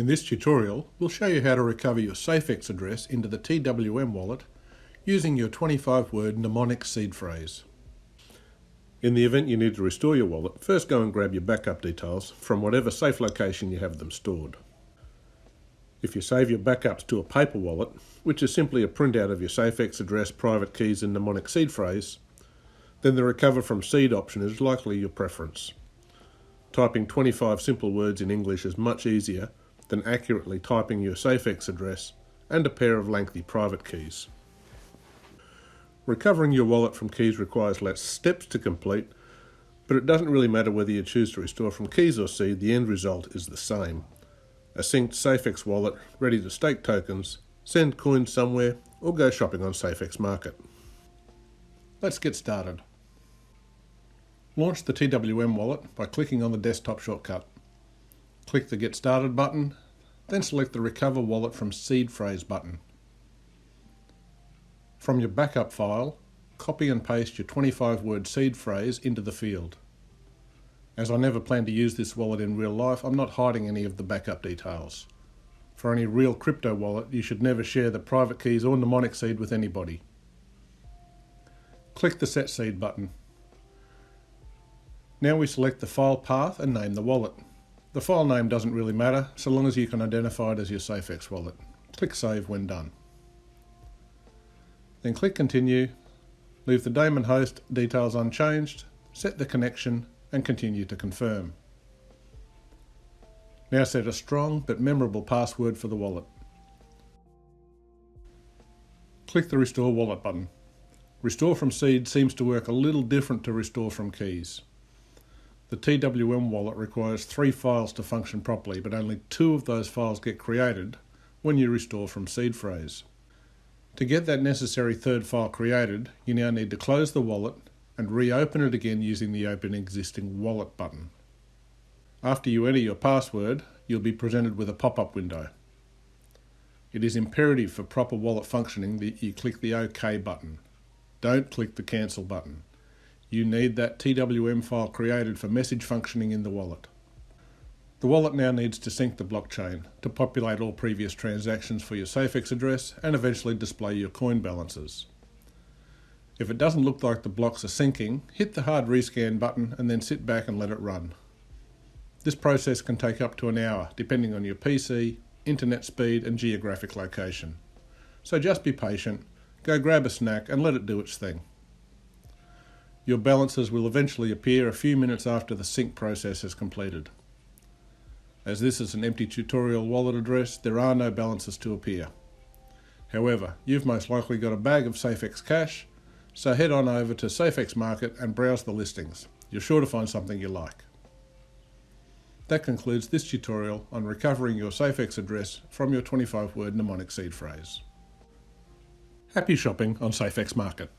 In this tutorial, we'll show you how to recover your Safex address into the TWM wallet using your 25-word mnemonic seed phrase. In the event you need to restore your wallet, first go and grab your backup details from whatever safe location you have them stored. If you save your backups to a paper wallet, which is simply a printout of your Safex address, private keys and mnemonic seed phrase, then the recover from seed option is likely your preference. Typing 25 simple words in English is much easier than accurately typing your Safex address and a pair of lengthy private keys. Recovering your wallet from keys requires less steps to complete, but it doesn't really matter whether you choose to restore from keys or seed, the end result is the same. A synced Safex wallet ready to stake tokens, send coins somewhere, or go shopping on Safex Market. Let's get started. Launch the TWM wallet by clicking on the desktop shortcut. Click the Get Started button, then select the Recover Wallet from Seed Phrase button. From your backup file, copy and paste your 25-word seed phrase into the field. As I never plan to use this wallet in real life, I'm not hiding any of the backup details. For any real crypto wallet, you should never share the private keys or mnemonic seed with anybody. Click the Set Seed button. Now we select the file path and name the wallet. The file name doesn't really matter, so long as you can identify it as your Safex wallet. Click Save when done. Then click Continue, leave the daemon host details unchanged, set the connection and continue to confirm. Now set a strong but memorable password for the wallet. Click the Restore Wallet button. Restore from seed seems to work a little different to restore from keys. The TWM wallet requires 3 files to function properly, but only 2 of those files get created when you restore from seed phrase. To get that necessary 3rd file created, you now need to close the wallet and reopen it again using the Open Existing Wallet button. After you enter your password, you'll be presented with a pop-up window. It is imperative for proper wallet functioning that you click the OK button. Don't click the Cancel button. You need that TWM file created for message functioning in the wallet. The wallet now needs to sync the blockchain to populate all previous transactions for your Safex address and eventually display your coin balances. If it doesn't look like the blocks are syncing, hit the hard rescan button and then sit back and let it run. This process can take up to an hour depending on your PC, internet speed and geographic location. So just be patient, go grab a snack and let it do its thing. Your balances will eventually appear a few minutes after the sync process is completed. As this is an empty tutorial wallet address, there are no balances to appear. However, you've most likely got a bag of Safex cash, so head on over to Safex Market and browse the listings. You're sure to find something you like. That concludes this tutorial on recovering your Safex address from your 25-word mnemonic seed phrase. Happy shopping on Safex Market.